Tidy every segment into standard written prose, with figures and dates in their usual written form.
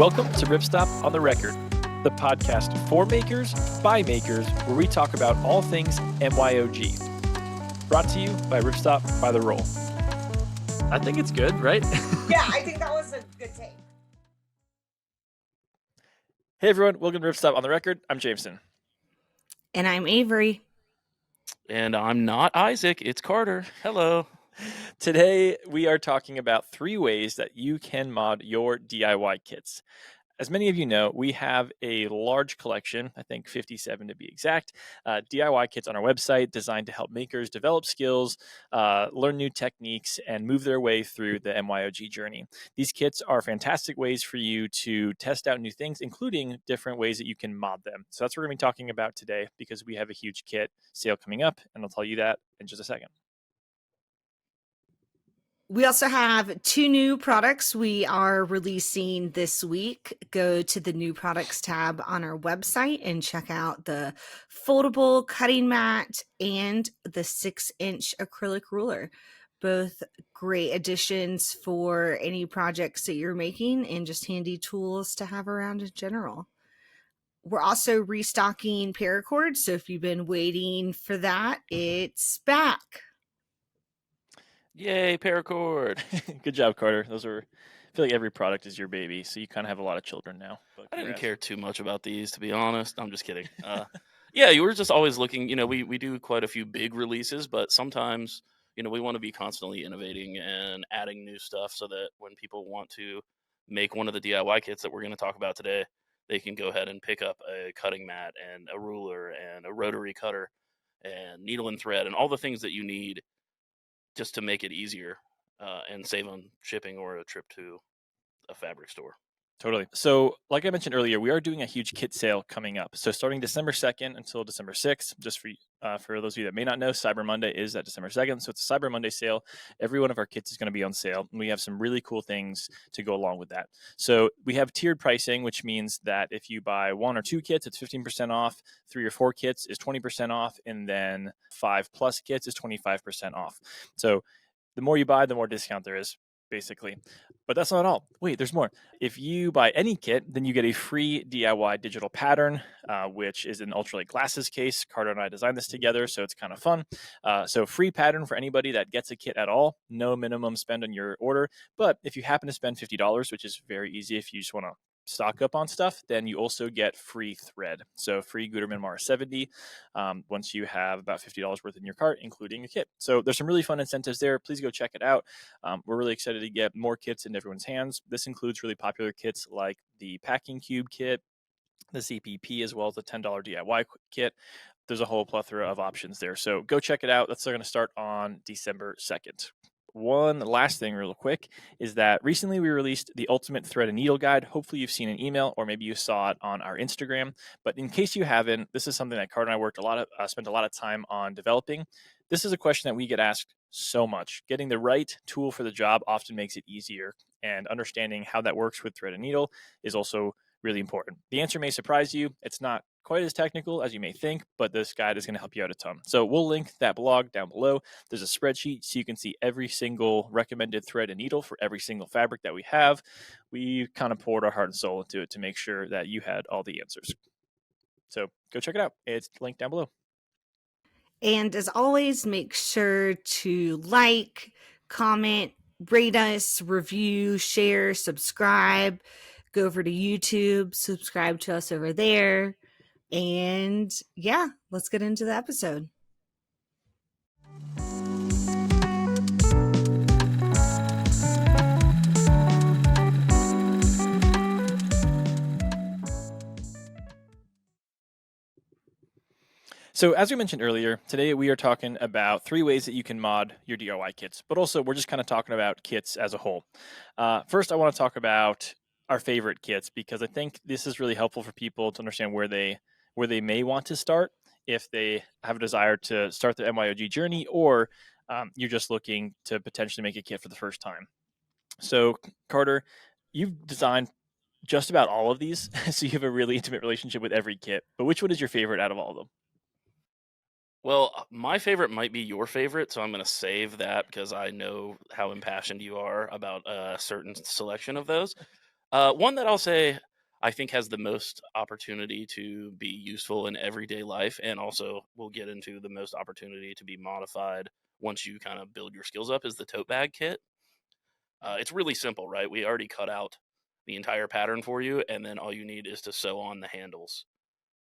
Welcome to Ripstop on the Record, the podcast for makers, by makers, where we talk about all things MYOG. Brought to you by Ripstop by the Roll. I think it's good, right? Yeah, I think that was a good take. Hey everyone, welcome to Ripstop on the Record. I'm Jameson. And I'm Avery. And I'm not Isaac, it's Carter. Hello. Today we are talking about 3 ways that you can mod your DIY kits. As many of you know, we have a large collection, I think 57 to be exact, DIY kits on our website designed to help makers develop skills, learn new techniques, and move their way through the MYOG journey. These kits are fantastic ways for you to test out new things, including different ways that you can mod them. So that's what we're going to be talking about today because we have a huge kit sale coming up, and I'll tell you that in just a second. We also have 2 new products we are releasing this week. Go to the new products tab on our website and check out the foldable cutting mat and the 6-inch acrylic ruler. Both great additions for any projects that you're making and just handy tools to have around in general. We're also restocking paracord, so if you've been waiting for that, it's back. Yay, paracord. Good job, Carter. I feel like every product is your baby, so you kind of have a lot of children now. I didn't care too much about these, to be honest. I'm just kidding. Yeah, you were just always looking, we do quite a few big releases, but sometimes, we want to be constantly innovating and adding new stuff so that when people want to make one of the DIY kits that we're going to talk about today, they can go ahead and pick up a cutting mat and a ruler and a rotary cutter and needle and thread and all the things that you need just to make it easier and save on shipping or a trip to a fabric store. Totally. So like I mentioned earlier, we are doing a huge kit sale coming up. So starting December 2nd until December 6th, just for those of you that may not know, Cyber Monday is at December 2nd. So it's a Cyber Monday sale. Every one of our kits is going to be on sale. And we have some really cool things to go along with that. So we have tiered pricing, which means that if you buy 1 or 2 kits, it's 15% off. 3 or 4 kits is 20% off. And then 5+ kits is 25% off. So the more you buy, the more discount there is, basically. But that's not all. Wait, there's more. If you buy any kit, then you get a free DIY digital pattern, which is an ultralight glasses case. Carter and I designed this together, so it's kind of fun. So free pattern for anybody that gets a kit at all. No minimum spend on your order. But if you happen to spend $50, which is very easy if you just want to stock up on stuff, then you also get free thread. So free Gutermann Mars 70 once you have about $50 worth in your cart, including a kit. So there's some really fun incentives there. Please go check it out. We're really excited to get more kits in everyone's hands. This includes really popular kits like the Packing Cube kit, the CPP, as well as the $10 DIY kit. There's a whole plethora of options there. So go check it out. That's going to start on December 2nd. One last thing real quick is that recently we released the Ultimate Thread and Needle Guide. Hopefully you've seen an email or maybe you saw it on our Instagram. But in case you haven't, this is something that Carter and I spent a lot of time on developing. This is a question that we get asked so much. Getting the right tool for the job often makes it easier, and understanding how that works with thread and needle is also really important. The answer may surprise you. It's not quite as technical as you may think, but this guide is going to help you out a ton. So we'll link that blog down below. There's a spreadsheet so you can see every single recommended thread and needle for every single fabric that we have. We kind of poured our heart and soul into it to make sure that you had all the answers. So go check it out. It's linked down below. And as always, make sure to like, comment, rate us, review, share, subscribe. Go over to YouTube, subscribe to us over there. And yeah, let's get into the episode. So as we mentioned earlier, today we are talking about 3 ways that you can mod your DIY kits, but also we're just kind of talking about kits as a whole. First, I want to talk about our favorite kits because I think this is really helpful for people to understand where they may want to start if they have a desire to start the MYOG journey, or you're just looking to potentially make a kit for the first time. So Carter, you've designed just about all of these, so you have a really intimate relationship with every kit, but which one is your favorite out of all of them? Well, my favorite might be your favorite, so I'm going to save that because I know how impassioned you are about a certain selection of those. One that I'll say I think has the most opportunity to be useful in everyday life, and also we'll get into the most opportunity to be modified once you kind of build your skills up, is the tote bag kit. It's really simple, right? We already cut out the entire pattern for you, and then all you need is to sew on the handles.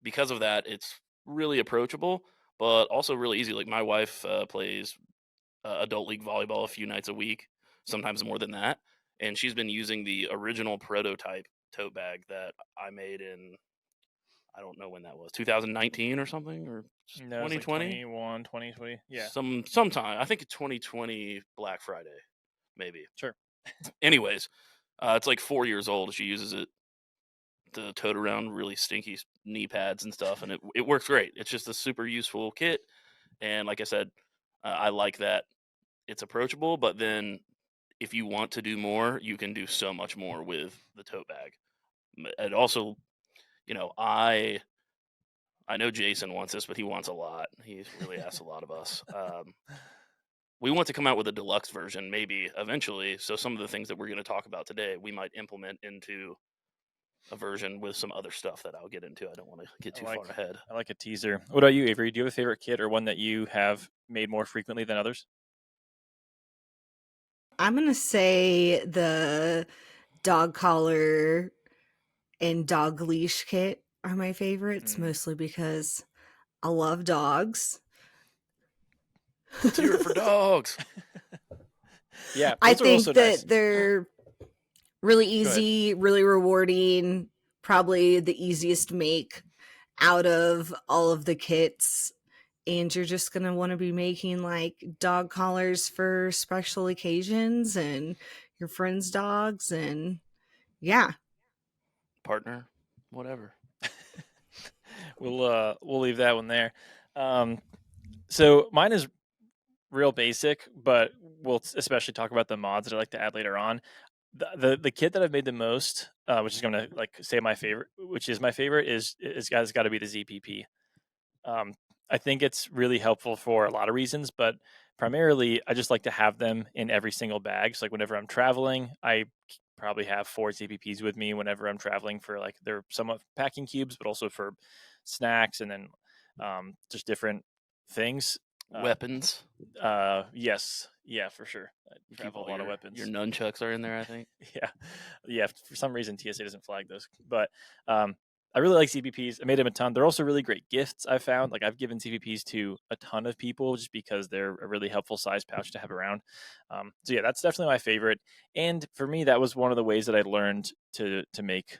Because of that, it's really approachable, but also really easy. Like my wife plays adult league volleyball a few nights a week, sometimes more than that. And she's been using the original prototype tote bag that I made in, I don't know when that was, 2019 or something, or No, it's like 2020, 21, 2020. Yeah, sometime. I think it's 2020 Black Friday, maybe. sure. Anyways, it's like 4 years old. She uses it to tote around really stinky knee pads and stuff, and it works great. It's just a super useful kit, and like I said, I like that it's approachable, but then if you want to do more, you can do so much more with the tote bag. And also, you know, I know Jason wants this, but he wants a lot. He's really asked a lot of us. We want to come out with a deluxe version, maybe eventually. So some of the things that we're going to talk about today, we might implement into a version with some other stuff that I'll get into. I don't want to get too far ahead. I like a teaser. What about you, Avery? Do you have a favorite kit or one that you have made more frequently than others? I'm going to say the dog collar and dog leash kit are my favorites, mostly because I love dogs. Let's hear it for dogs. Yeah, I those are also think nice. that they're really Go ahead. easy, really rewarding, probably the easiest to make out of all of the kits. And you're just going to want to be making like dog collars for special occasions and your friends' dogs. And yeah, Partner, whatever. We'll leave that one there. So mine is real basic, but we'll especially talk about the mods that I like to add later on. The kit that I've made the most, which is going to like say my favorite, which is my favorite, is has got to be the ZPP. Um, I think it's really helpful for a lot of reasons, but primarily I just like to have them in every single bag. So like whenever I'm traveling, I probably have 4 ZPPs with me whenever I'm traveling for like they're somewhat packing cubes, but also for snacks and then just different things. Weapons. Yes, yeah, for sure. I You keep travel a all lot of your weapons. nunchucks are in there, I think. Yeah, yeah. For some reason, TSA doesn't flag those, but I really like CPPs. I made them a ton. They're also really great gifts. I found like I've given CPPs to a ton of people just because they're a really helpful size pouch to have around. So yeah, that's definitely my favorite. And for me, that was one of the ways that I learned to make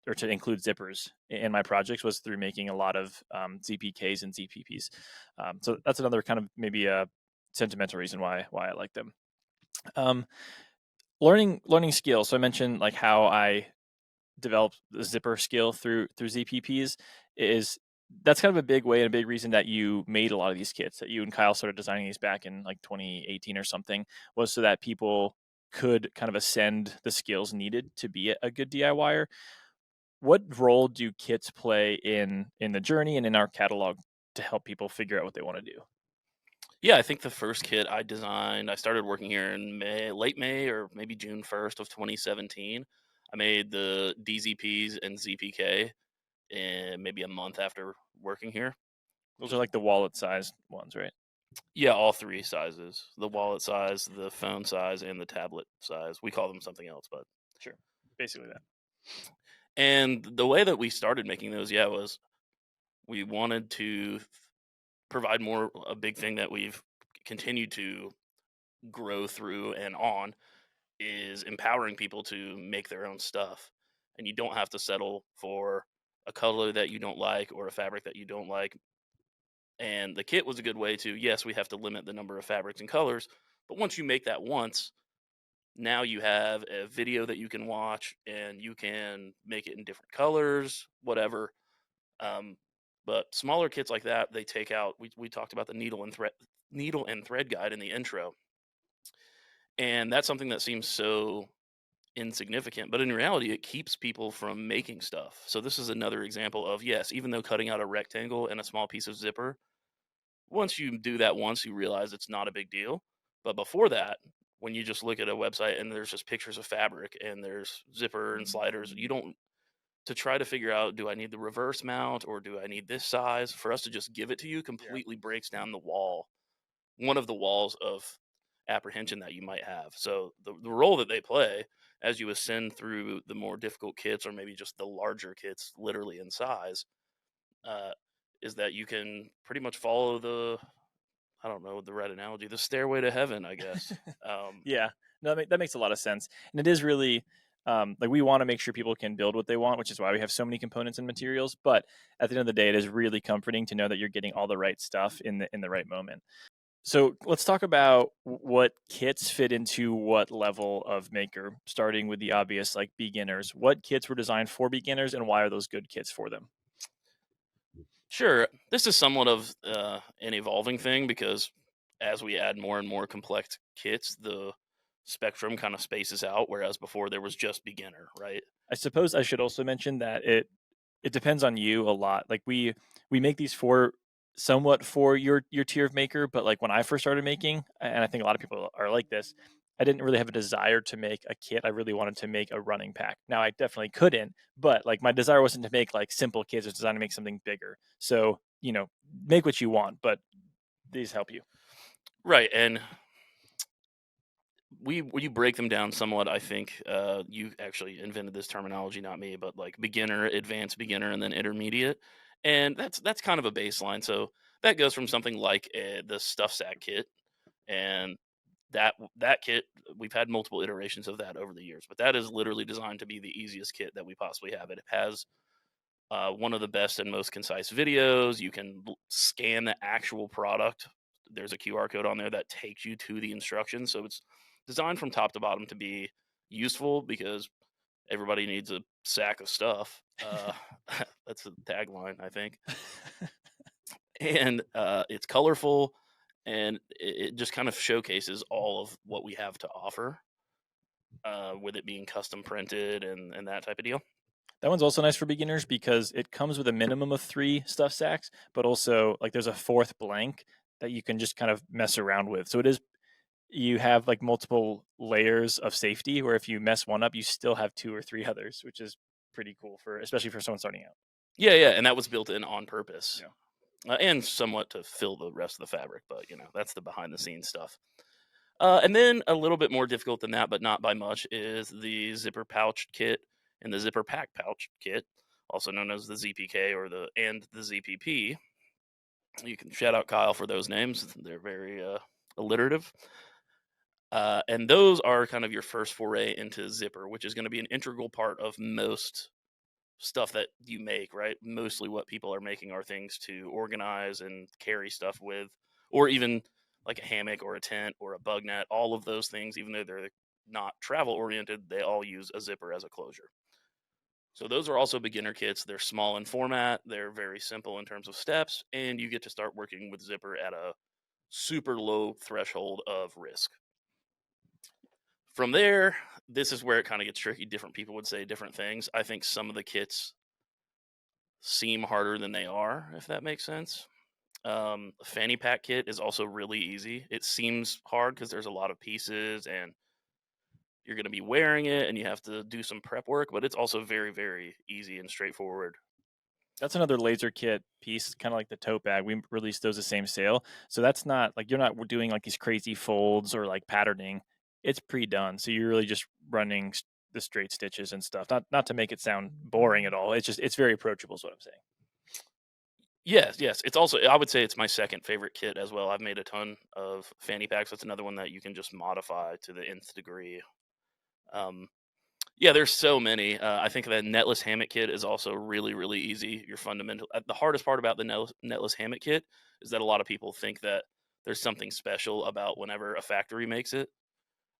or to include zippers in my projects was through making a lot of ZPKs and ZPPs. So that's another kind of maybe a sentimental reason why I like them. Um, learning skills. So I mentioned like how I developed the zipper skill through ZPPs is that's kind of a big way and a big reason that you made a lot of these kits that you and Kyle started designing these back in like 2018 or something was so that people could kind of ascend the skills needed to be a good DIYer. What role do kits play in the journey and in our catalog to help people figure out what they want to do? Yeah, I think the first kit I designed, I started working here in late May or maybe June 1st of 2017. I made the DZPs and ZPK in maybe a month after working here. Those are like the wallet sized ones, right? Yeah, all three sizes: the wallet size, the phone size, and the tablet size. We call them something else, but Sure. Basically that. and the way that we started making those, yeah, was we wanted to provide more. A big thing that we've continued to grow through and on is empowering people to make their own stuff. And you don't have to settle for a color that you don't like or a fabric that you don't like. And the kit was a good way to, yes, we have to limit the number of fabrics and colors, but once you make that once, now you have a video that you can watch and you can make it in different colors, whatever. Um, but smaller kits like that, they take out. We talked about the needle and thread guide in the intro, and that's something that seems so insignificant, but in reality, it keeps people from making stuff. So this is another example of, yes, even though cutting out a rectangle and a small piece of zipper, once you do that once, you realize it's not a big deal. But before that, when you just look at a website and there's just pictures of fabric and there's zipper and sliders, you don't to try to figure out, do I need the reverse mount or do I need this size? For us to just give it to you Yeah. completely breaks down the wall, one of the walls of apprehension that you might have. So the role that they play as you ascend through the more difficult kits or maybe just the larger kits, literally in size, uh, is that you can pretty much follow the, I don't know the right analogy, the stairway to heaven, I guess. Yeah, no, that makes a lot of sense, and it is really like we want to make sure people can build what they want, which is why we have so many components and materials. But at the end of the day, it is really comforting to know that you're getting all the right stuff in the right moment. So let's talk about what kits fit into what level of maker, starting with the obvious, like beginners. What kits were designed for beginners, and why are those good kits for them? Sure, this is somewhat of an evolving thing because as we add more and more complex kits, the spectrum kind of spaces out. Whereas before there was just beginner, right? I suppose I should also mention that it depends on you a lot. Like we make these for somewhat for your tier of maker, but like when I first started making, and I think a lot of people are like this, I didn't really have a desire to make a kit. I really wanted to make a running pack. Now I definitely couldn't, but like my desire wasn't to make like simple kits, it was designed to make something bigger. So, make what you want, but these help you. Right, and you break them down somewhat. I think you actually invented this terminology, not me, but like beginner, advanced beginner, and then intermediate, and that's kind of a baseline. So that goes from something like the stuff sack kit, and that kit, we've had multiple iterations of that over the years, but that is literally designed to be the easiest kit that we possibly have. It has one of the best and most concise videos. You can scan the actual product. There's a QR code on there that takes you to the instructions. So it's designed from top to bottom to be useful because everybody needs a sack of stuff. That's a tagline, I think. And it's colorful, and it just kind of showcases all of what we have to offer, with it being custom printed and that type of deal. That one's also nice for beginners because it comes with a minimum of 3 stuff sacks, but also like there's a fourth blank that you can just kind of mess around with. So you have like multiple layers of safety where if you mess one up, you still have 2 or 3 others, which is pretty cool especially for someone starting out. Yeah, and that was built in on purpose, Yeah. and somewhat to fill the rest of the fabric. But that's the behind the scenes stuff. And then a little bit more difficult than that, but not by much, is the zipper pouch kit and the zipper pack pouch kit, also known as the ZPK and the ZPP. You can shout out Kyle for those names; they're very alliterative. And those are kind of your first foray into zipper, which is going to be an integral part of most stuff that you make, right? Mostly what people are making are things to organize and carry stuff with, or even like a hammock or a tent or a bug net. All of those things, even though they're not travel oriented, they all use a zipper as a closure. So those are also beginner kits. They're small in format, they're very simple in terms of steps, and you get to start working with zipper at a super low threshold of risk. From there, this is where it kind of gets tricky. Different people would say different things. I think some of the kits seem harder than they are, if that makes sense. A fanny pack kit is also really easy. It seems hard because there's a lot of pieces and you're going to be wearing it and you have to do some prep work, but it's also very, very easy and straightforward. That's another laser kit piece, kind of like the tote bag. We released those the same sale. So that's not like you're not doing like these crazy folds or like patterning. It's pre-done. So you're really just running the straight stitches and stuff. Not to make it sound boring at all. It's very approachable is what I'm saying. Yes. It's also, I would say it's my second favorite kit as well. I've made a ton of fanny packs. That's another one that you can just modify to the nth degree. Um, Yeah, there's so many. I think the netless hammock kit is also really, really easy. Your fundamental. The hardest part about the netless hammock kit is that a lot of people think that there's something special about whenever a factory makes it,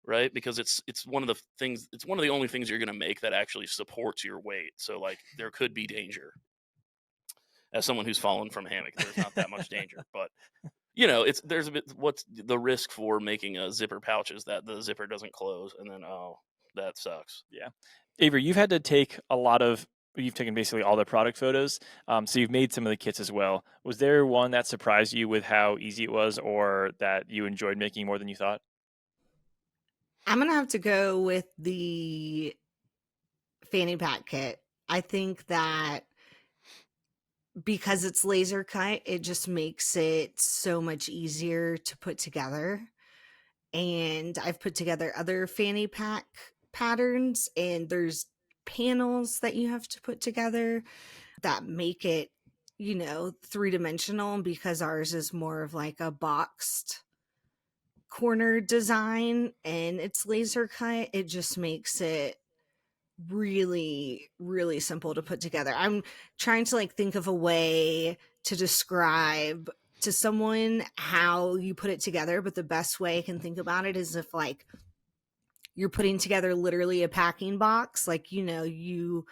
right? Because it's one of the things. It's one of the only things you're going to make that actually supports your weight. So like there could be danger. As someone who's fallen from a hammock, there's not that much danger, but there's a bit. What's the risk for making a zipper pouch is that the zipper doesn't close, and then that sucks. Yeah. Avery, you've taken basically all the product photos. So you've made some of the kits as well. Was there one that surprised you with how easy it was or that you enjoyed making more than you thought? I'm gonna have to go with the fanny pack kit. I think that because it's laser cut, it just makes it so much easier to put together. And I've put together other fanny pack patterns, and there's panels that you have to put together that make it, three-dimensional, because ours is more of like a boxed corner design and it's laser cut. It just makes it really, really simple to put together. I'm trying to like think of a way to describe to someone how you put it together, but the best way I can think about it is if like you're putting together literally a packing box, like you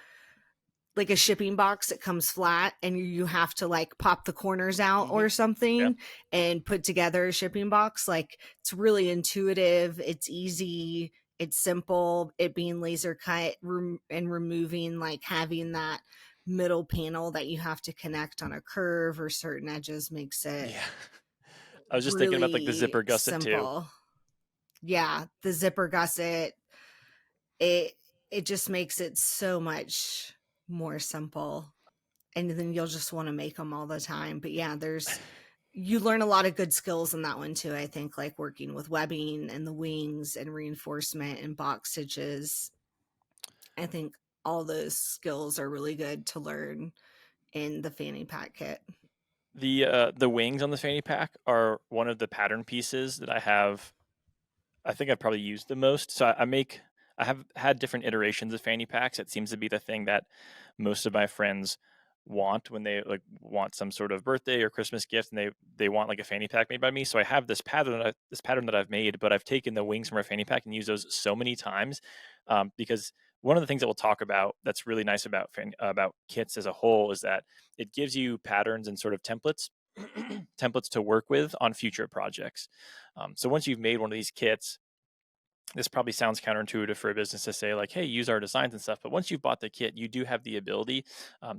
like a shipping box that comes flat and you have to like pop the corners out Hmm. or Yeah. something and put together a shipping box. Like, it's really intuitive, it's easy, it's simple. It being laser cut and removing like having that middle panel that you have to connect on a curve or certain edges makes it Yeah. I was just thinking about like the really zipper gusset too. simple. Yeah, the zipper gusset, it it just makes it so much more simple, and then you'll just want to make them all the time. But yeah, you learn a lot of good skills in that one too. I think like working with webbing and the wings and reinforcement and box stitches. I think all those skills are really good to learn in the fanny pack kit. The wings on the fanny pack are one of the pattern pieces that I think I've probably used the most. So I have had different iterations of fanny packs. It seems to be the thing that most of my friends want when they like want some sort of birthday or Christmas gift, and they want like a fanny pack made by me. So I have this pattern that I've made, but I've taken the wings from our fanny pack and used those so many times, because one of the things that we'll talk about that's really nice about kits as a whole is that it gives you patterns and sort of templates templates to work with on future projects. So once you've made one of these kits, this probably sounds counterintuitive for a business to say like, hey, use our designs and stuff, but once you've bought the kit, you do have the ability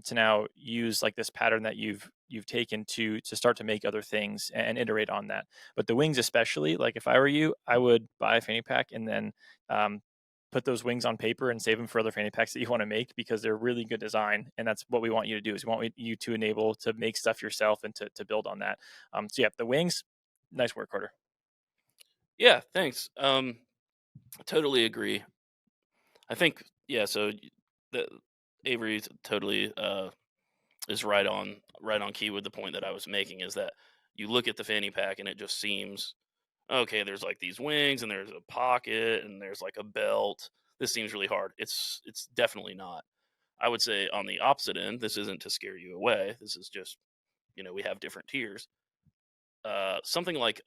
to now use like this pattern that you've taken to start to make other things and iterate on that. But the wings especially, like if I were you, I would buy a fanny pack and then put those wings on paper and save them for other fanny packs that you want to make, because they're really good design, and that's what we want you to do, is we want you to enable to make stuff yourself and to build on that. So yeah, the wings, nice work order. Yeah, thanks. Totally agree. I think yeah. So the Avery totally is right on key with the point that I was making, is that you look at the fanny pack and it just seems okay. There's like these wings and there's a pocket and there's like a belt. This seems really hard. It's definitely not. I would say on the opposite end, this isn't to scare you away. This is just, we have different tiers. Something like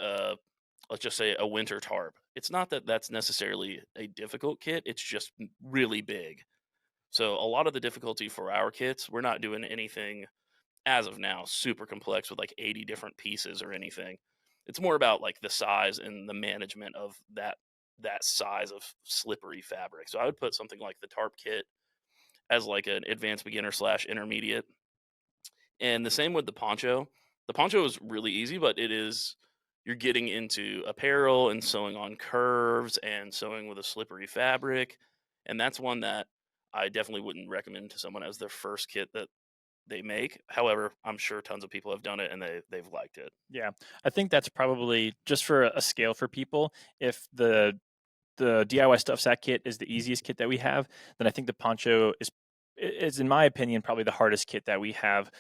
let's just say a winter tarp. It's not that that's necessarily a difficult kit. It's just really big. So a lot of the difficulty for our kits, we're not doing anything as of now super complex with like 80 different pieces or anything. It's more about like the size and the management of that size of slippery fabric. So I would put something like the tarp kit as like an advanced beginner slash intermediate. And the same with the poncho. The poncho is really easy, but you're getting into apparel and sewing on curves and sewing with a slippery fabric. And that's one that I definitely wouldn't recommend to someone as their first kit that they make. However, I'm sure tons of people have done it and they've liked it. Yeah, I think that's probably just for a scale for people. If the DIY stuff sack kit is the easiest kit that we have, then I think the poncho is in my opinion probably the hardest kit that we have.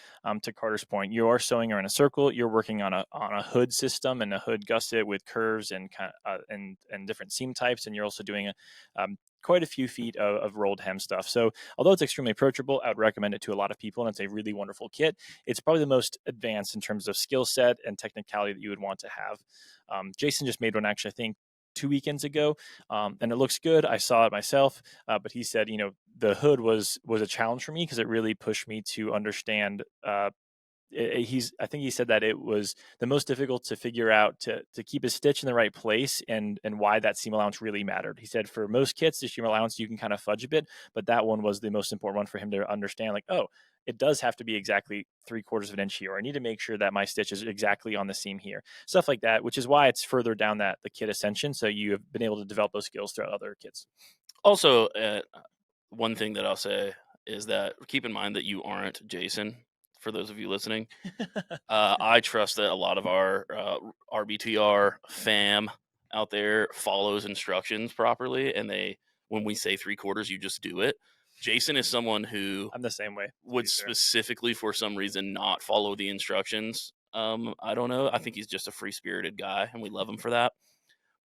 To Carter's point, you are sewing around a circle. You're working on a hood system and a hood gusset with curves and and different seam types, and you're also doing quite a few feet of rolled hem stuff. So although it's extremely approachable, I would recommend it to a lot of people, and it's a really wonderful kit. It's probably the most advanced in terms of skill set and technicality that you would want to have. Jason just made one actually, I think 2 weekends ago, and it looks good. I saw it myself, but he said, the hood was a challenge for me because it really pushed me to understand I think he said that it was the most difficult to figure out to keep his stitch in the right place and why that seam allowance really mattered. He said for most kits, the seam allowance you can kind of fudge a bit, but that one was the most important one for him to understand. Like, oh, it does have to be exactly 3/4 of an inch here. Or I need to make sure that my stitch is exactly on the seam here. Stuff like that, which is why it's further down that the kit ascension. So you have been able to develop those skills throughout other kits. Also, one thing that I'll say is that keep in mind that you aren't Jason. For those of you listening, I trust that a lot of our RBTR fam out there follows instructions properly, and when we say 3/4, you just do it. Jason is someone who I'm the same way. would specifically, for some reason, not follow the instructions. I don't know. I think he's just a free spirited guy, and we love him for that.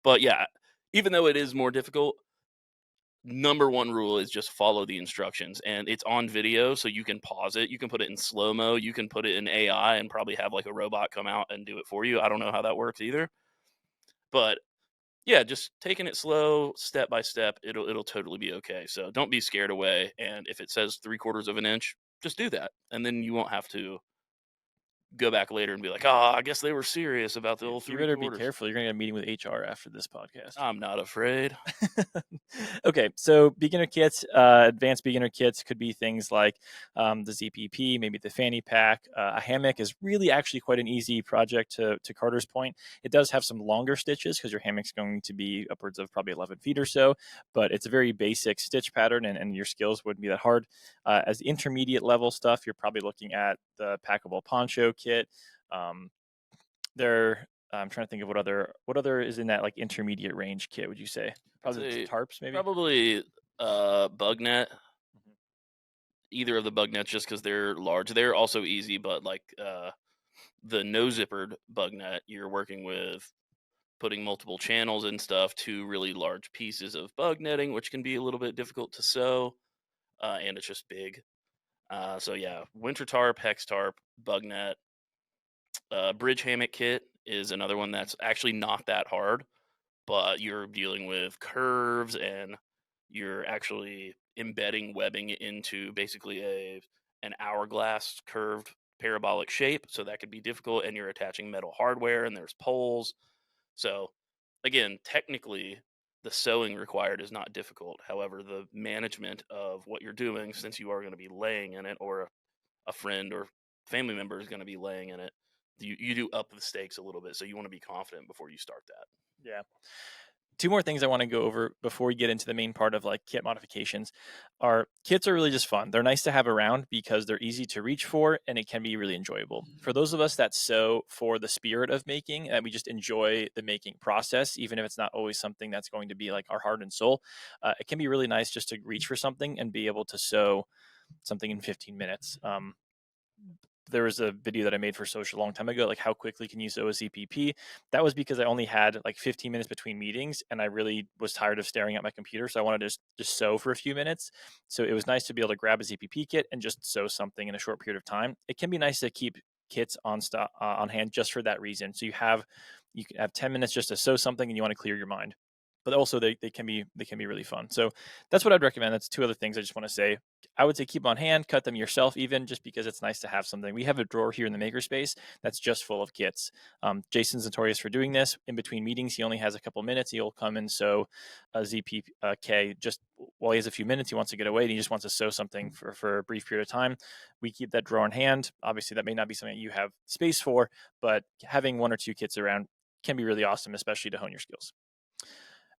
But yeah, even though it is more difficult, number one rule is just follow the instructions, and it's on video, so you can pause it. You can put it in slow mo. You can put it in AI and probably have like a robot come out and do it for you. I don't know how that works either, but yeah, just taking it slow, step by step, it'll totally be okay. So don't be scared away. And if it says 3/4 of an inch, just do that, and then you won't have to go back later and be like, oh, I guess they were serious about the old You three better be quarters. careful. You're going to get a meeting with HR after this podcast. I'm not afraid. Okay, so beginner kits, advanced beginner kits could be things like the ZPP, maybe the fanny pack. A hammock is really actually quite an easy project to Carter's point. It does have some longer stitches because your hammock's going to be upwards of probably 11 feet or so, but it's a very basic stitch pattern and your skills wouldn't be that hard. As intermediate level stuff, you're probably looking at the packable poncho kit. There, I'm trying to think of what other is in that like intermediate range kit. Would you say probably the tarps maybe? Probably bug net. Either of the bug nets, just because they're large. They're also easy, but like the no zippered bug net, you're working with putting multiple channels and stuff to really large pieces of bug netting, which can be a little bit difficult to sew, and it's just big. So yeah, winter tarp, hex tarp, bug net. Bridge hammock kit is another one that's actually not that hard, but you're dealing with curves and you're actually embedding webbing into basically an hourglass curved parabolic shape. So that could be difficult, and you're attaching metal hardware and there's poles. So again, technically the sewing required is not difficult. However, the management of what you're doing, since you are going to be laying in it, or a friend or family member is going to be laying in it, you do up the stakes a little bit. So you want to be confident before you start that. Yeah. Two more things I want to go over before we get into the main part of like kit modifications are kits are really just fun. They're nice to have around because they're easy to reach for and it can be really enjoyable. For those of us that sew for the spirit of making and we just enjoy the making process, even if it's not always something that's going to be like our heart and soul, it can be really nice just to reach for something and be able to sew something in 15 minutes. There was a video that I made for social a long time ago, like how quickly can you sew a ZPP? That was because I only had like 15 minutes between meetings and I really was tired of staring at my computer. So I wanted to just sew for a few minutes. So it was nice to be able to grab a ZPP kit and just sew something in a short period of time. It can be nice to keep kits on hand just for that reason. So you can have 10 minutes just to sew something and you want to clear your mind. But also they can be really fun. So that's what I'd recommend. That's two other things I just want to say. I would say keep them on hand, cut them yourself, even just because it's nice to have something. We have a drawer here in the makerspace that's just full of kits. Jason's notorious for doing this. In between meetings, he only has a couple minutes. He'll come and sew a ZPK just while he has a few minutes. He wants to get away and he just wants to sew something for a brief period of time. We keep that drawer in hand. Obviously, that may not be something you have space for, but having one or two kits around can be really awesome, especially to hone your skills.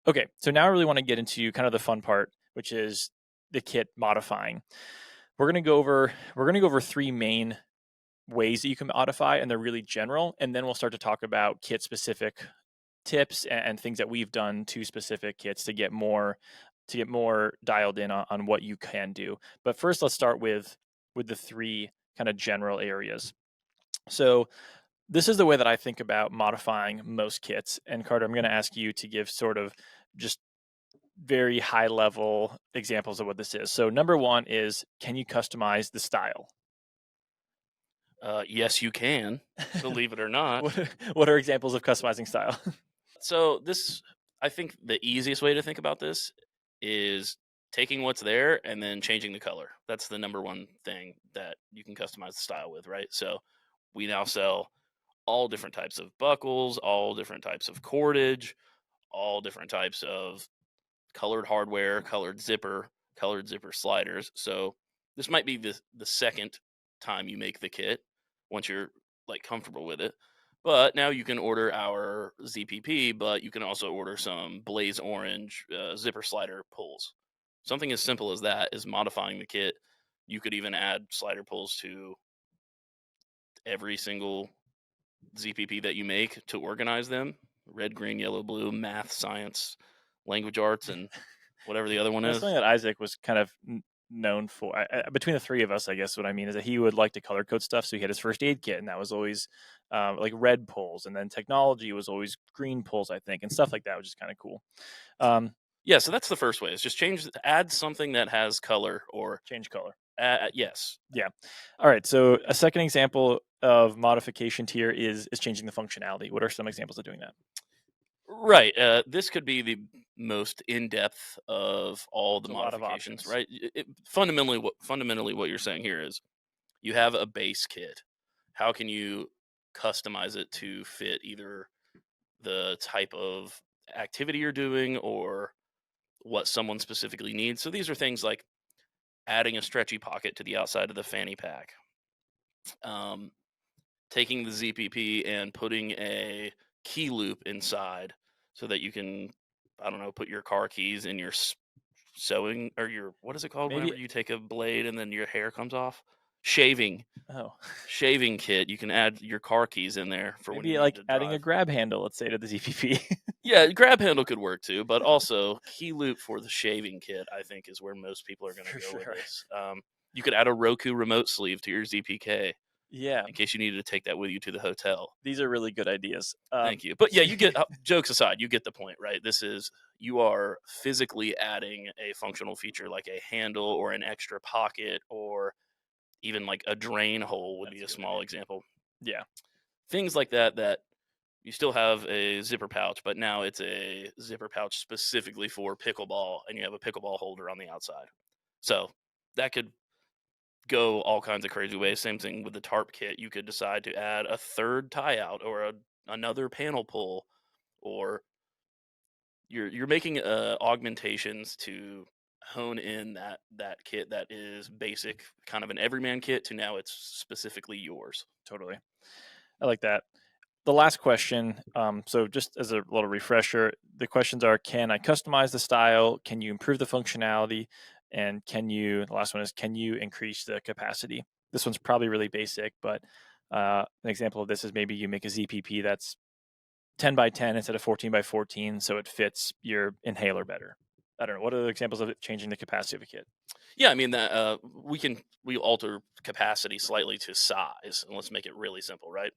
Okay, so now I really want to get into kind of the fun part, which is the kit modifying. We're going to go over three main ways that you can modify, and they're really general. And then we'll start to talk about kit specific tips and things that we've done to specific kits to get more dialed in on what you can do. But first, let's start with the three kind of general areas. So this is the way that I think about modifying most kits. And Carter, I'm going to ask you to give sort of just very high level examples of what this is. So number one is, can you customize the style? Yes, you can, believe it or not. What are examples of customizing style? So I think the easiest way to think about this is taking what's there and then changing the color. That's the number one thing that you can customize the style with, right? So we now sell all different types of buckles, all different types of cordage, all different types of colored hardware, colored zipper sliders. So this might be the second time you make the kit once you're like comfortable with it. But now you can order our ZPP, but you can also order some blaze orange zipper slider pulls. Something as simple as that is modifying the kit. You could even add slider pulls to every single ZPP that you make to organize them: red, green, yellow, blue, math, science, language arts, and whatever the other one That's is. something that Isaac was kind of known for. Between the three of us, I guess what I mean is that he would like to color code stuff. So he had his first aid kit, and that was always like red pulls, and then technology was always green pulls, I think, and stuff like that, which is kind of cool. Yeah, so that's the first way. Is just add something that has color or Change color. yes. Yeah. All right. So a second example of modification tier is changing the functionality. What are some examples of doing that? Right. This could be the most in depth of all the It's a lot of modifications. options. Right. Fundamentally, what you're saying here is you have a base kit. How can you customize it to fit either the type of activity you're doing or what someone specifically needs? So these are things like adding a stretchy pocket to the outside of the fanny pack, um, taking the ZPP and putting a key loop inside so that you can, I don't know, put your car keys in your sewing or your, what is it called Maybe. whenever you take a blade and then your hair comes off? Shaving. Oh. Shaving kit. You can add your car keys in there for when you Maybe need like to adding a drive. grab handle, let's say, to the ZPP. Yeah, grab handle could work too, but also key loop for the shaving kit, I think, is where most people are going to For go with sure. this. You could add a Roku remote sleeve to your ZPK Yeah. in case you needed to take that with you to the hotel. These are really good ideas. Thank you. But yeah, you get jokes aside, you get the point, right? You are physically adding a functional feature like a handle or an extra pocket or even like a drain hole would That's be a a good small idea. example. Yeah. Things like that you still have a zipper pouch, but now it's a zipper pouch specifically for pickleball and you have a pickleball holder on the outside. So that could go all kinds of crazy ways. Same thing with the tarp kit. You could decide to add a third tie out or another panel pull, or you're making augmentations to hone in that kit that is basic, kind of an everyman kit, to now it's specifically yours. Totally. I like that. The last question. So just as a little refresher, the questions are: can I customize the style? Can you improve the functionality? And the last one is, can you increase the capacity? This one's probably really basic, but an example of this is maybe you make a ZPP that's 10 by 10 instead of 14 by 14, so it fits your inhaler better. I don't know. What are the examples of it changing the capacity of a kit? Yeah, I mean that we alter capacity slightly to size, and let's make it really simple, right?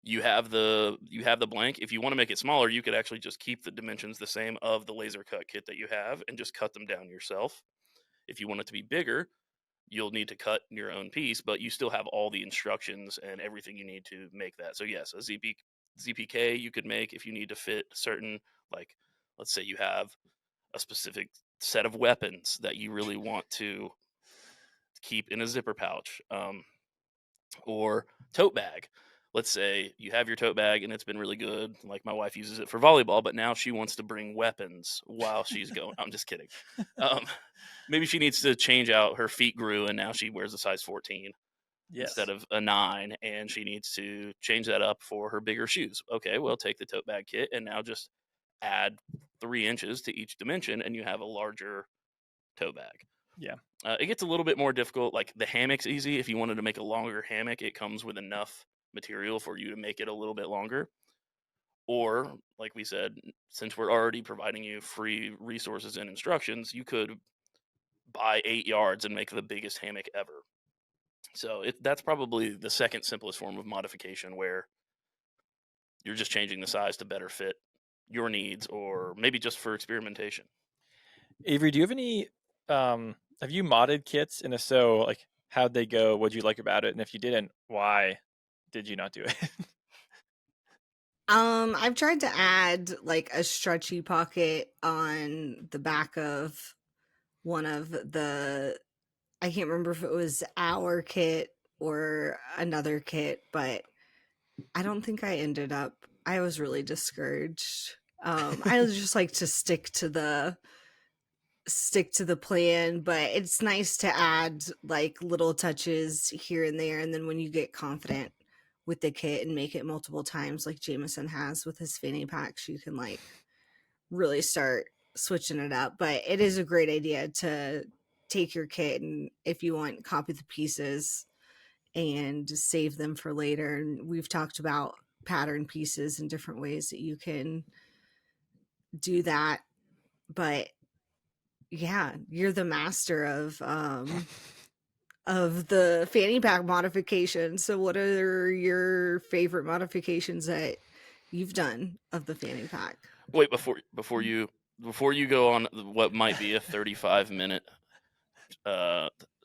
You have the blank. If you want to make it smaller, you could actually just keep the dimensions the same of the laser cut kit that you have and just cut them down yourself. If you want it to be bigger, you'll need to cut your own piece, but you still have all the instructions and everything you need to make that. So yes, ZPK you could make if you need to fit certain, like, let's say you have a specific set of weapons that you really want to keep in a zipper pouch, or tote bag. Let's say you have your tote bag and it's been really good. Like my wife uses it for volleyball, but now she wants to bring weapons while she's going. I'm just kidding. Um, maybe she needs to change out her feet grew and now she wears a size 14 instead Yes. of a 9, and she needs to change that up for her bigger shoes. Okay, well, take the tote bag kit and now just add 3 inches to each dimension and you have a larger tote bag. Yeah. It gets a little bit more difficult. Like the hammock's easy. If you wanted to make a longer hammock, it comes with enough material for you to make it a little bit longer. Or, like we said, since we're already providing you free resources and instructions, you could buy 8 yards and make the biggest hammock ever. So that's probably the second simplest form of modification, where you're just changing the size to better fit your needs, or maybe just for experimentation. Avery, do you have any have you modded kits? And if so, like how'd they go? What'd you like about it? And if you didn't, why did you not do it? I've tried to add like a stretchy pocket on the back of one of the, I can't remember if it was our kit or another kit, but I don't think I was really discouraged. I was just like to stick to the plan, but it's nice to add like little touches here and there. And then when you get confident with the kit and make it multiple times, like Jameson has with his fanny packs, you can like really start switching it up. But it is a great idea to take your kit and if you want, copy the pieces and save them for later. And we've talked about pattern pieces and different ways that you can do that. But yeah, you're the master of the fanny pack modifications. So what are your favorite modifications that you've done of the fanny pack? Wait, before you go on what might be a 35-minute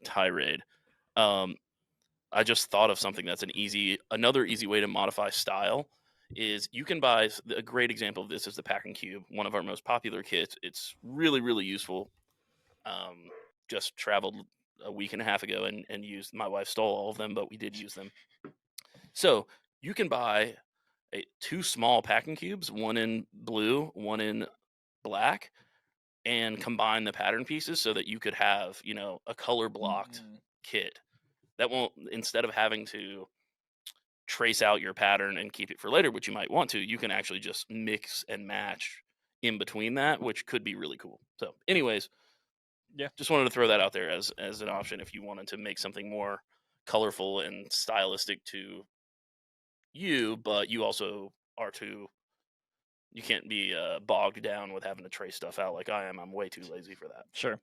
tirade, um, I just thought of something that's another easy way to modify style is you can buy a great example of this is the Pack and Cube, one of our most popular kits. It's really, really useful. Just traveled a week and a half ago and used, my wife stole all of them, but we did use them. So you can buy two small packing cubes, one in blue, one in black, and combine the pattern pieces so that you could have, a color blocked kit that won't, instead of having to trace out your pattern and keep it for later, which you might want to, you can actually just mix and match in between that, which could be really cool. So anyways, Yeah. just wanted to throw that out there as an option if you wanted to make something more colorful and stylistic to you, but you also are you can't be bogged down with having to trace stuff out like I am. I'm way too lazy for that. Sure.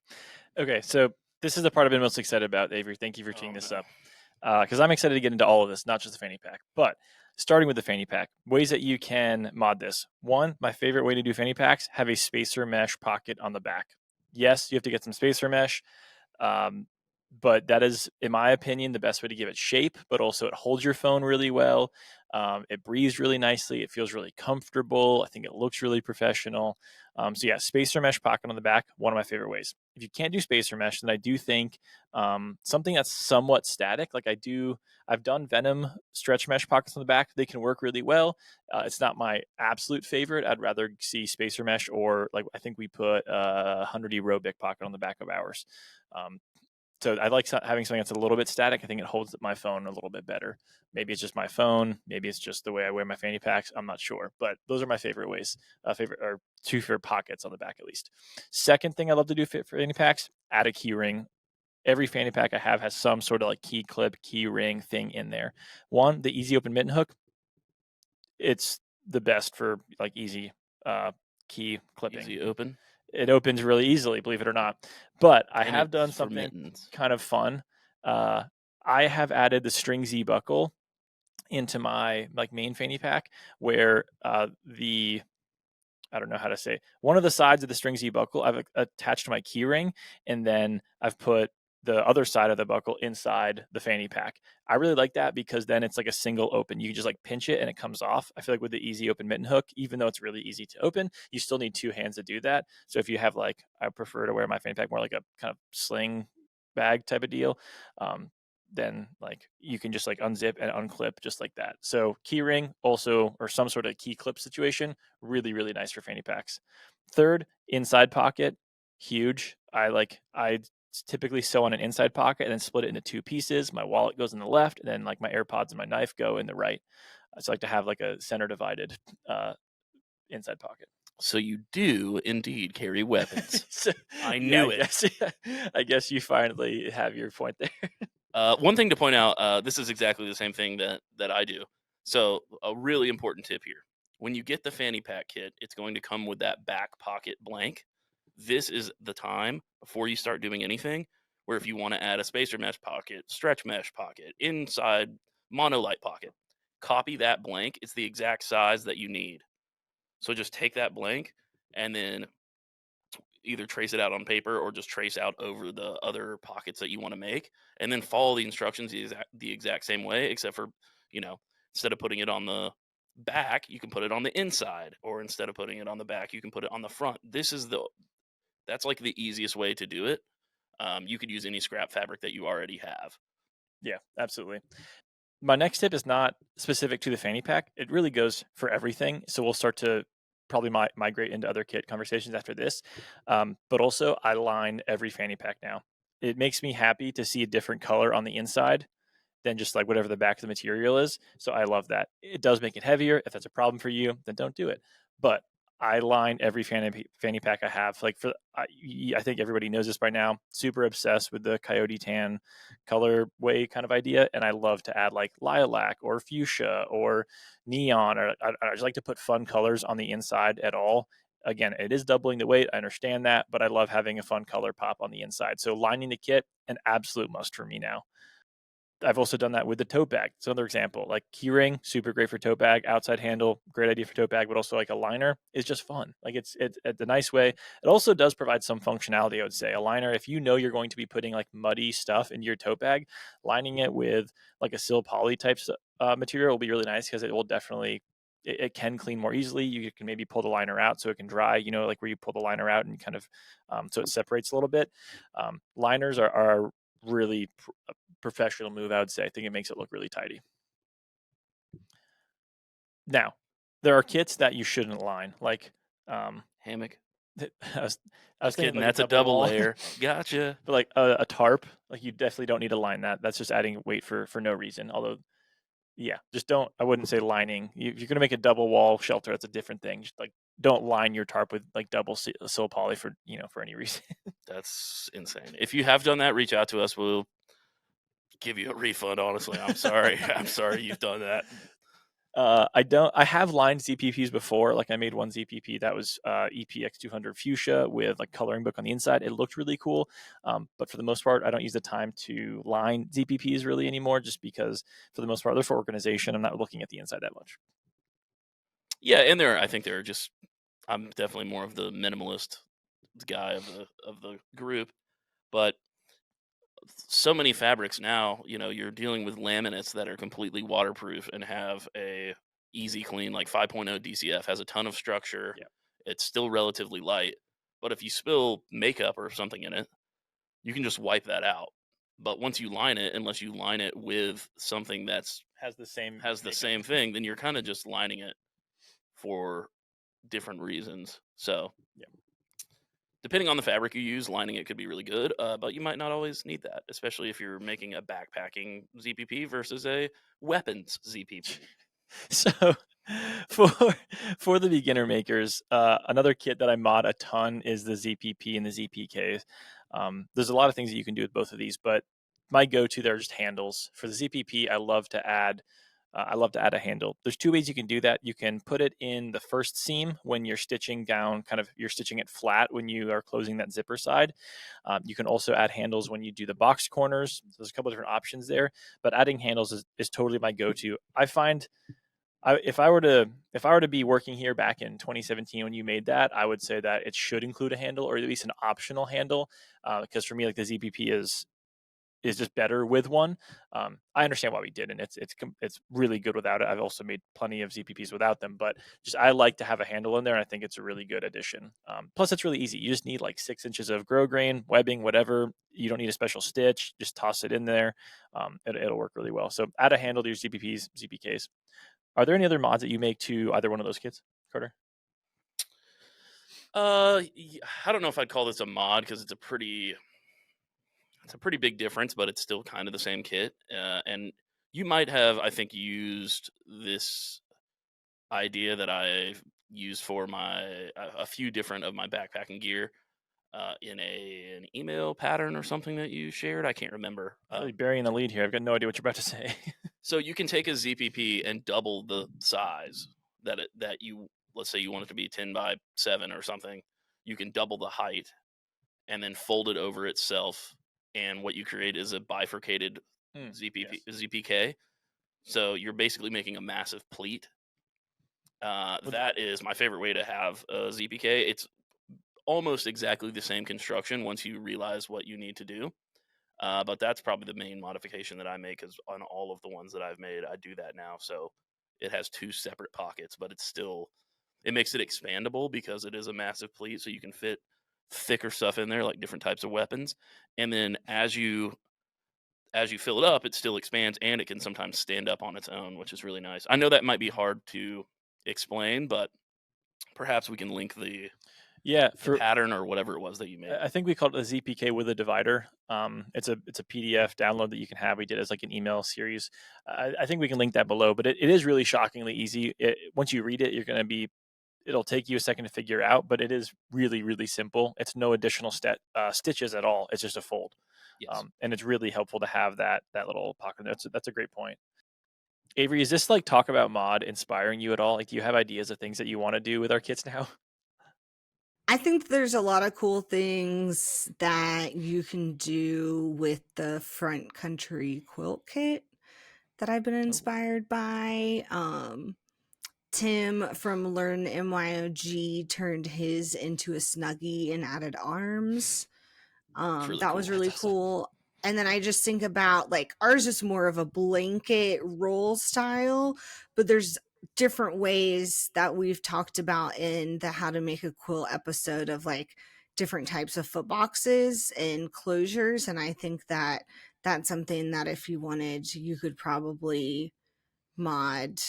Okay, so this is the part I've been most excited about, Avery. Thank you for teeing this up. Because I'm excited to get into all of this, not just the fanny pack. But starting with the fanny pack, ways that you can mod this. One, my favorite way to do fanny packs, have a spacer mesh pocket on the back. Yes, you have to get some spacer mesh. But that is, in my opinion, the best way to give it shape, but also it holds your phone really well. It breathes really nicely. It feels really comfortable. I think it looks really professional. So yeah, spacer mesh pocket on the back, one of my favorite ways. If you can't do spacer mesh, then I do think something that's somewhat static, like I've done Venom stretch mesh pockets on the back. They can work really well. It's not my absolute favorite. I'd rather see spacer mesh or like I think we put a 100 aerobic pocket on the back of ours. So I like having something that's a little bit static. I think it holds my phone a little bit better. Maybe it's just my phone. Maybe it's just the way I wear my fanny packs. I'm not sure, but those are my favorite ways. Two favorite pockets on the back at least. Second thing I love to do for fanny packs: add a key ring. Every fanny pack I have has some sort of like key clip, key ring thing in there. One, the easy open mitten hook. It's the best for like easy key clipping. Easy open. It opens really easily, believe it or not. But I have done something kind of fun. I have added the string Z buckle into my like main fanny pack, where I don't know how to say, one of the sides of the string Z buckle I've attached to my key ring, and then I've put the other side of the buckle inside the fanny pack. I really like that because then it's like a single open. You can just like pinch it and it comes off. I feel like with the easy open mitten hook, even though it's really easy to open, you still need two hands to do that. So if you have like, I prefer to wear my fanny pack more like a kind of sling bag type of deal. Then like you can just like unzip and unclip just like that. So key ring also, or some sort of key clip situation, really, really nice for fanny packs. Third, inside pocket, huge. I typically sew on an inside pocket and then split it into two pieces. My wallet goes in the left, and then like my AirPods and my knife go in the right. So I like to have like a center divided inside pocket. So you do indeed carry weapons. So, I knew it. I guess you finally have your point there. One thing to point out, this is exactly the same thing that I do. So a really important tip here. When you get the fanny pack kit, it's going to come with that back pocket blank. This is the time before you start doing anything where if you want to add a spacer mesh pocket, stretch mesh pocket, inside monolight pocket, copy that blank. It's the exact size that you need. So just take that blank and then either trace it out on paper or just trace out over the other pockets that you want to make, and then follow the instructions the exact same way, except for, instead of putting it on the back, you can put it on the inside, or instead of putting it on the back, you can put it on the front. That's like the easiest way to do it. You could use any scrap fabric that you already have. Yeah, absolutely. My next tip is not specific to the fanny pack. It really goes for everything. So we'll start to probably migrate into other kit conversations after this. But also, I line every fanny pack now. It makes me happy to see a different color on the inside than just like whatever the back of the material is. So I love that. It does make it heavier. If that's a problem for you, then don't do it. But I line every fanny pack I have. Like I think everybody knows this by now. Super obsessed with the coyote tan colorway kind of idea, and I love to add like lilac or fuchsia or neon, or I just like to put fun colors on the inside at all. Again, it is doubling the weight. I understand that, but I love having a fun color pop on the inside. So lining the kit, an absolute must for me now. I've also done that with the tote bag. It's another example. Like keyring, super great for tote bag. Outside handle, great idea for tote bag, but also like a liner is just fun. Like it's a nice way. It also does provide some functionality, I would say. A liner, if you know you're going to be putting like muddy stuff into your tote bag, lining it with like a sil poly type material will be really nice because it will definitely it can clean more easily. You can maybe pull the liner out so it can dry, like where you pull the liner out and kind of so it separates a little bit. Liners are really professional move, I would say. I think it makes it look really tidy. Now, there are kits that you shouldn't line, like Hammock. I was, I was Just thinking kidding. like a That's a double double wall, layer. Gotcha. but like a tarp, like you definitely don't need to line that. That's just adding weight for no reason. Although, yeah, just don't. I wouldn't say lining. If you're gonna make a double wall shelter, that's a different thing. Just like don't line your tarp with like double sil poly for for any reason. That's insane. If you have done that, reach out to us. We'll give you a refund. Honestly, I'm sorry. I'm sorry you've done that. I have lined ZPPs before. Like I made one ZPP that was EPX 200 fuchsia with like coloring book on the inside. It looked really cool. But for the most part, I don't use the time to line ZPPs really anymore, just because for the most part, they're for organization. I'm not looking at the inside that much. Yeah, and I think they're just. I'm definitely more of the minimalist guy of the group, but so many fabrics now, you're dealing with laminates that are completely waterproof and have a easy clean, like 5.0 DCF has a ton of structure. Yeah. It's still relatively light, but if you spill makeup or something in it, you can just wipe that out. But once you line it, unless you line it with something that's Has the same has the makeup. same thing, then you're kind of just lining it for different reasons. So Yeah. depending on the fabric you use, lining it could be really good, but you might not always need that, especially if you're making a backpacking ZPP versus a weapons ZPP. So for for the beginner makers, another kit that I mod a ton is the ZPP and the ZPK. There's a lot of things that you can do with both of these, but my go-to there are just handles. For the ZPP, I love to add a handle. There's two ways you can do that. You can put it in the first seam when you're stitching down, kind of you're stitching it flat when you are closing that zipper side. You can also add handles when you do the box corners. So there's a couple of different options there, but adding handles is totally my go-to. I find if I were to be working here back in 2017 when you made that, I would say that it should include a handle or at least an optional handle, because for me, like the ZPP is just better with one. I understand why we did, and it's really good without it. I've also made plenty of ZPPs without them, but just I like to have a handle in there, and I think it's a really good addition. Plus, it's really easy. You just need like 6 inches of grosgrain, webbing, whatever. You don't need a special stitch. Just toss it in there. It'll work really well. So add a handle to your ZPPs, ZPKs. Are there any other mods that you make to either one of those kits, Carter? I don't know if I'd call this a mod because it's a pretty big difference, but it's still kind of the same kit. And you might have, I think, used this idea that I've used for a few different of my backpacking gear in an email pattern or something that you shared. I can't remember. Really burying the lead here. I've got no idea what you're about to say. So you can take a ZPP and double the size that you, let's say you want it to be 10 by 7 or something. You can double the height and then fold it over itself, and what you create is a bifurcated ZPP Yes. ZPK. So you're basically making a massive pleat. That is my favorite way to have a ZPK. It's almost exactly the same construction once you realize what you need to do. But that's probably the main modification that I make, is on all of the ones that I've made, I do that now. So it has two separate pockets, but it makes it expandable because it is a massive pleat. So you can fit thicker stuff in there, like different types of weapons. And then as you fill it up, it still expands and it can sometimes stand up on its own, which is really nice. I know that might be hard to explain, but perhaps we can link Yeah, the pattern or whatever it was that you made. I think we called it a ZPK with a divider. It's a PDF download that you can have. We did as like an email series. I think we can link that below, but it is really shockingly easy. Once you read it, it'll take you a second to figure out, but it is really, really simple. It's no additional stitches at all. It's just a fold. Yes. And it's really helpful to have that little pocket. That's a great point. Avery, is this like talk about mod inspiring you at all? Like, do you have ideas of things that you want to do with our kits now? I think there's a lot of cool things that you can do with the front country quilt kit that I've been inspired by. Tim from Learn MYOG turned his into a snuggie and added arms. It's really That cool. was really cool. And then I just think about like ours is more of a blanket roll style, but there's different ways that we've talked about in the how to make a quilt episode of like different types of foot boxes and closures. And I think that that's something that if you wanted, you could probably mod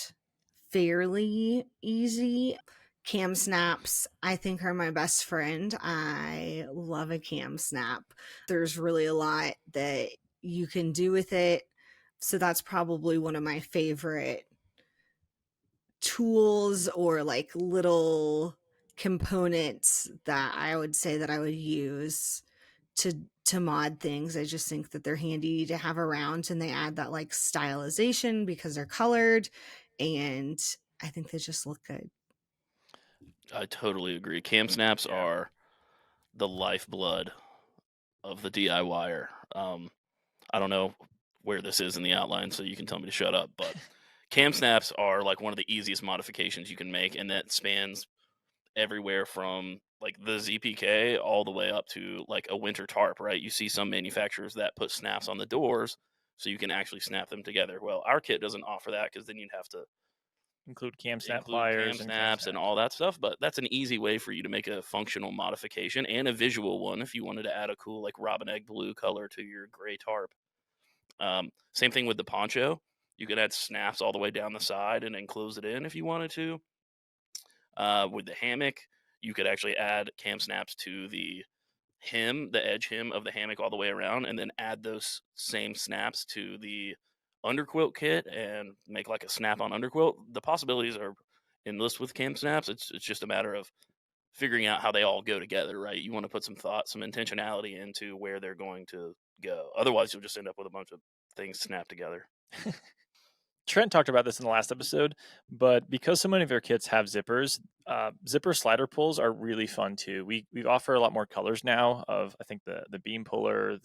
fairly easy. Cam snaps, I think, are my best friend. I love a cam snap. There's really a lot that you can do with it. So that's probably one of my favorite tools or like little components that I would say that I would use to mod things. I just think that they're handy to have around and they add that like stylization because they're colored and I think they just look good. I totally agree. Cam snaps are the lifeblood of the DIYer. I don't know where this is in the outline, so you can tell me to shut up, but cam snaps are like one of the easiest modifications you can make, and that spans everywhere from like the ZPK all the way up to like a winter tarp, right? You see some manufacturers that put snaps on the doors so you can actually snap them together. Well, our kit doesn't offer that because then you'd have to Include cam snap include pliers cam and cam snaps and all that stuff, but that's an easy way for you to make a functional modification and a visual one if you wanted to add a cool like robin egg blue color to your gray tarp. Same thing with the poncho. You could add snaps all the way down the side and then close it in if you wanted to. With the hammock, you could actually add cam snaps to the edge hem of the hammock all the way around, and then add those same snaps to the underquilt kit and make like a snap-on underquilt. The possibilities are endless with cam snaps. It's just a matter of figuring out how they all go together, right? You want to put some thought, some intentionality into where they're going to go. Otherwise, you'll just end up with a bunch of things snapped together. Trent talked about this in the last episode, but because so many of our kits have zippers, zipper slider pulls are really fun too. We offer a lot more colors now. Of I think the beam puller,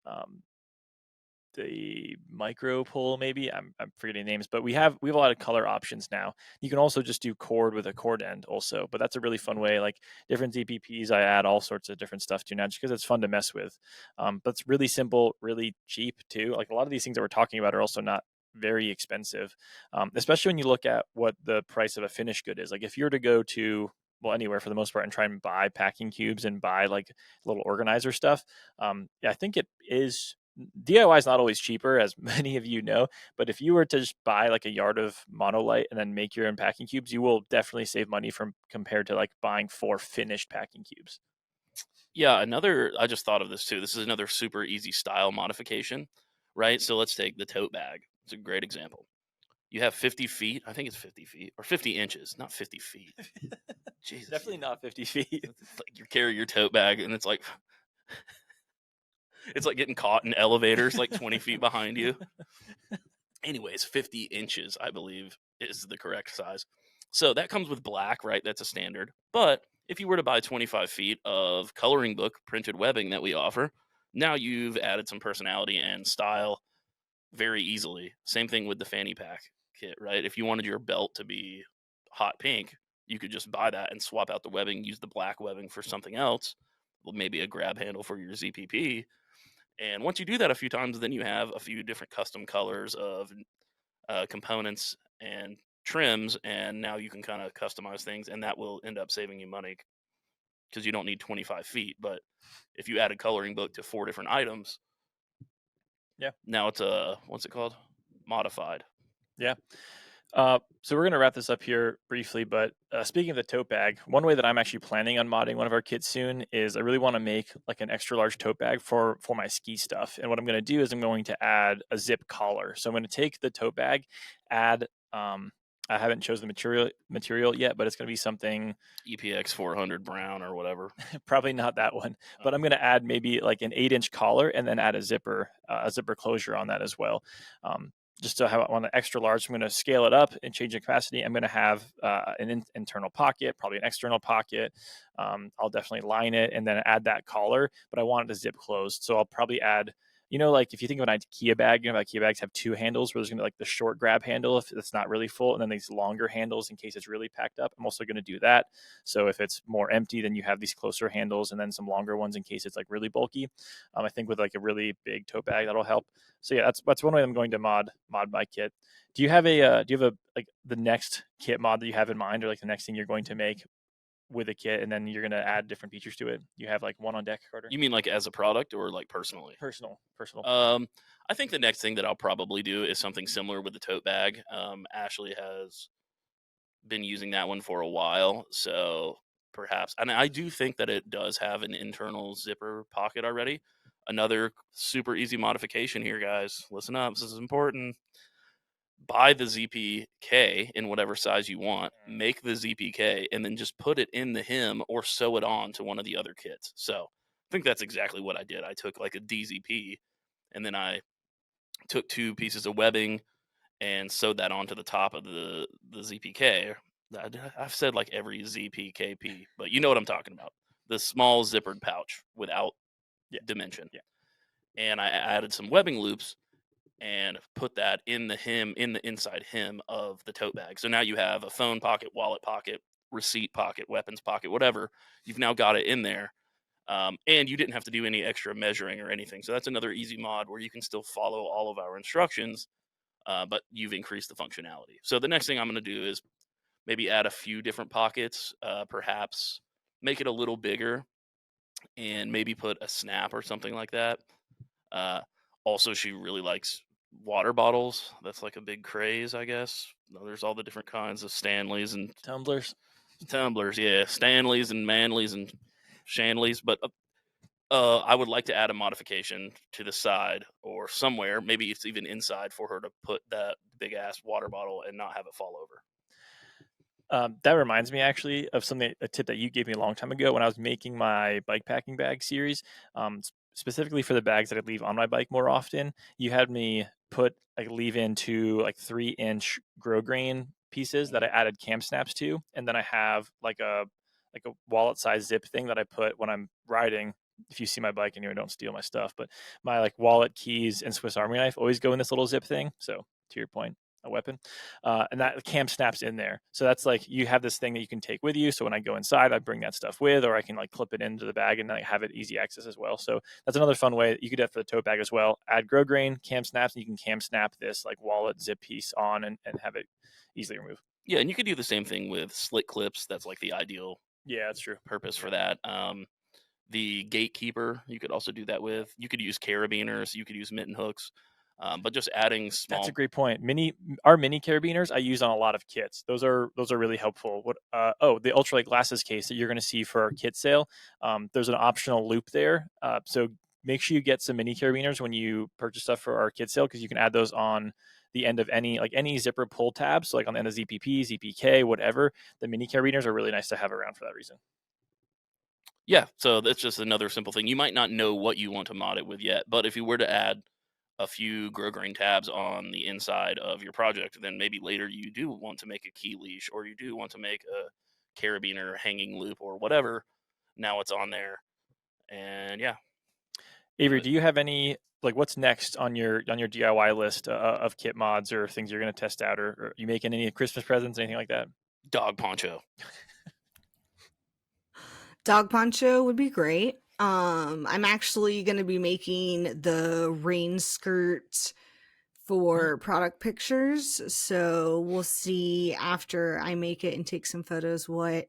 um, the micro pull, maybe I'm forgetting names, but we have a lot of color options now. You can also just do cord with a cord end also, but that's a really fun way. Like different DPPs, I add all sorts of different stuff to now just because it's fun to mess with. But it's really simple, really cheap too. Like a lot of these things that we're talking about are also not very expensive, especially when you look at what the price of a finished good is. Like if you were to go to anywhere for the most part and try and buy packing cubes and buy like little organizer stuff, yeah, I think it is DIY is not always cheaper, as many of you know, but if you were to just buy like a yard of monolite and then make your own packing cubes, you will definitely save money from compared to like buying 4 finished packing cubes. Yeah, I just thought of this too. This is another super easy style modification, right? So let's take the tote bag. It's a great example. You have 50 feet. I think it's 50 feet or 50 inches, not 50 feet. Jesus. Definitely not 50 feet. It's like you carry your tote bag and it's like it's like getting caught in elevators like 20 feet behind you. Anyways, 50 inches, I believe, is the correct size. So that comes with black, right? That's a standard. But if you were to buy 25 feet of coloring book printed webbing that we offer, now you've added some personality and style very easily. Same thing with the fanny pack kit, right? If you wanted your belt to be hot pink, you could just buy that and swap out the webbing, use the black webbing for something else, maybe a grab handle for your ZPP. And once you do that a few times, then you have a few different custom colors of components and trims, and now you can kind of customize things, and that will end up saving you money because you don't need 25 feet. But if you add a coloring book to 4 different items, Yeah. Now it's what's it called? Modified. Yeah. So we're going to wrap this up here briefly, but speaking of the tote bag, one way that I'm actually planning on modding one of our kits soon is I really want to make like an extra large tote bag for my ski stuff. And what I'm going to do is I'm going to add a zip collar. So I'm going to take the tote bag, add I haven't chosen the material yet, but it's going to be something EPX 400 brown or whatever. probably not that one, but I'm going to add maybe like an 8-inch collar and then add a zipper closure on that as well. Just to have it on an extra large, I'm going to scale it up and change the capacity. I'm going to have an internal pocket, probably an external pocket. I'll definitely line it and then add that collar, but I want it to zip closed. So I'll probably add, like if you think of an IKEA bag, IKEA bags have 2 handles where there's going to be like the short grab handle if it's not really full, and then these longer handles in case it's really packed up. I'm also going to do that. So if it's more empty, then you have these closer handles and then some longer ones in case it's like really bulky. I think with like a really big tote bag, that'll help. So yeah, that's one way I'm going to mod my kit. Do you have like the next kit mod that you have in mind, or like the next thing you're going to make with a kit, and then you're going to add different features to it? You have like one on deck, Carter? You mean like as a product or like personally? Personal. I think the next thing that I'll probably do is something similar with the tote bag. Ashley has been using that one for a while, so perhaps, and I do think that it does have an internal zipper pocket already. Another super easy modification here, guys. Listen up, this is important. Buy the ZPK in whatever size you want, make the ZPK, and then just put it in the hem or sew it on to one of the other kits. So I think that's exactly what I did. I took like a DZP and then I took 2 pieces of webbing and sewed that onto the top of the ZPK. I've said like every ZPKP, but you know what I'm talking about. The small zippered pouch without dimension. Yeah. And I added some webbing loops and put that in the hem, in the inside hem of the tote bag. So now you have a phone pocket, wallet pocket, receipt pocket, weapons pocket, whatever. You've now got it in there. And you didn't have to do any extra measuring or anything. So that's another easy mod where you can still follow all of our instructions, but you've increased the functionality. So the next thing I'm going to do is maybe add a few different pockets, perhaps make it a little bigger, and maybe put a snap or something like that. Also, she really likes water bottles. That's like a big craze, I guess. There's all the different kinds of Stanleys and Tumblers, yeah, Stanleys and Manleys and Shanleys. But I would like to add a modification to the side or somewhere. Maybe it's even inside for her to put that big ass water bottle and not have it fall over. That reminds me actually of a tip that you gave me a long time ago when I was making my bike packing bag series. Specifically for the bags that I leave on my bike more often, you had me leave into like 3-inch grosgrain pieces that I added cam snaps to, and then I have like a wallet size zip thing that I put when I'm riding. If you see my bike, anyway, don't steal my stuff, but my like wallet, keys, and Swiss Army knife always go in this little zip thing. So to your point, a weapon, and that cam snaps in there. So that's like you have this thing that you can take with you. So when I go inside, I bring that stuff with, or I can like clip it into the bag and like have it easy access as well. So that's another fun way you could do it for the tote bag as well. Add grosgrain, cam snaps, and you can cam snap this like wallet zip piece on and have it easily removed. Yeah, and you could do the same thing with slit clips. That's like the ideal that's true purpose for that. The gatekeeper, you could also do that with. You could use carabiners, you could use mitten hooks, but just adding small. That's a great point. Our mini carabiners I use on a lot of kits. Those are really helpful. The ultralight glasses case that you're going to see for our kit sale. There's an optional loop there. So make sure you get some mini carabiners when you purchase stuff for our kit sale, because you can add those on the end of any zipper pull tabs. So like on the end of ZPP, ZPK, whatever. The mini carabiners are really nice to have around for that reason. Yeah, so that's just another simple thing. You might not know what you want to mod it with yet, but if you were to add a few grosgrain tabs on the inside of your project, then maybe later you do want to make a key leash, or you do want to make a carabiner hanging loop or whatever. Now it's on there, and yeah. Avery, do you have any what's next on your DIY list of kit mods or things you're going to test out, or are you making any Christmas presents, anything like that? Dog poncho. Dog poncho would be great. I'm actually going to be making the rain skirt for product pictures. So we'll see after I make it and take some photos what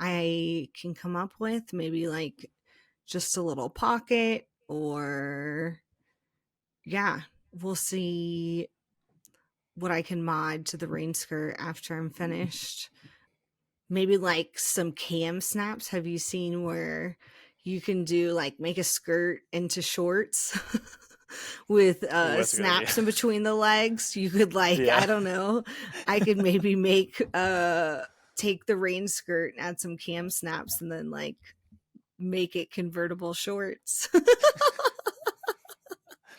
I can come up with. Maybe like just a little pocket or yeah, we'll see what I can mod to the rain skirt after I'm finished. Maybe like some cam snaps. Have you seen where you can do like make a skirt into shorts with Ooh, that's a good idea. snaps in between the legs? You could like, Yeah. I don't know, I could maybe make take the rain skirt and add some cam snaps and then like make it convertible shorts.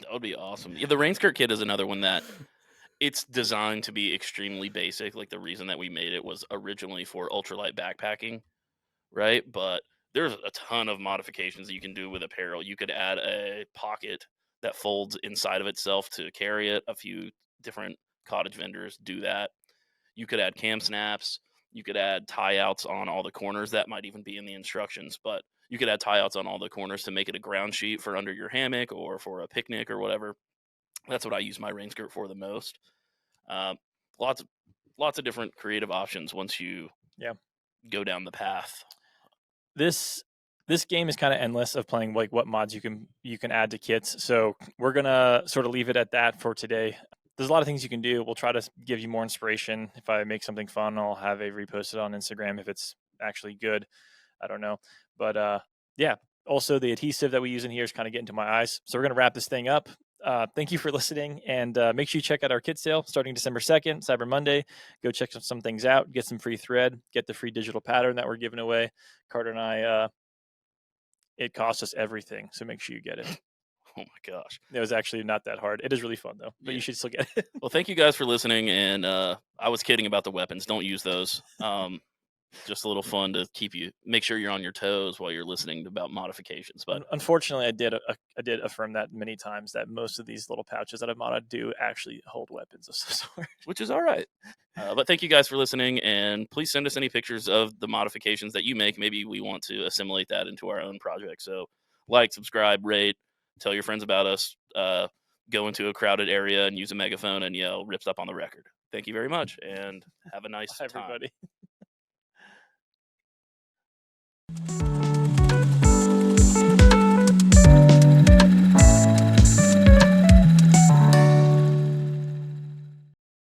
That would be awesome. Yeah, the rain skirt kit is another one that it's designed to be extremely basic. Like the reason that we made it was originally for ultralight backpacking, right? But there's a ton of modifications that you can do with apparel. You could add a pocket that folds inside of itself to carry it. A few different cottage vendors do that. You could add cam snaps. You could add tie outs on all the corners. That might even be in the instructions, but you could add tie outs on all the corners to make it a ground sheet for under your hammock or for a picnic or whatever. That's what I use my rain skirt for the most. Um, lots of different creative options once you Yeah. go down the path. This game is kind of endless of playing like what mods you can add to kits. So we're gonna sort of leave it at that for today. There's a lot of things you can do. We'll try to give you more inspiration. If I make something fun, I'll have a reposted on Instagram if it's actually good. I don't know, but yeah. Also, the adhesive that we use in here is kind of getting to my eyes. So we're gonna wrap this thing up. Thank you for listening, and make sure you check out our kit sale starting December 2nd, Cyber Monday. Go check some things out, get some free thread, get the free digital pattern that we're giving away. Carter and I, it cost us everything, so make sure you get it. Oh my gosh. It was actually not that hard. It is really fun, though, but Yeah. you should still get it. Well, thank you guys for listening. And I was kidding about the weapons. Don't use those. Just a little fun to make sure you're on your toes while you're listening about modifications. But Unfortunately, I did affirm that many times that most of these little pouches that I've modded do actually hold weapons of some sort. which is all right. But thank you guys for listening, and please send us any pictures of the modifications that you make. Maybe we want to assimilate that into our own project. So like, subscribe, rate, tell your friends about us. Go into a crowded area and use a megaphone and yell "Ripstop on the record." Thank you very much, and have a nice Bye, time. everybody.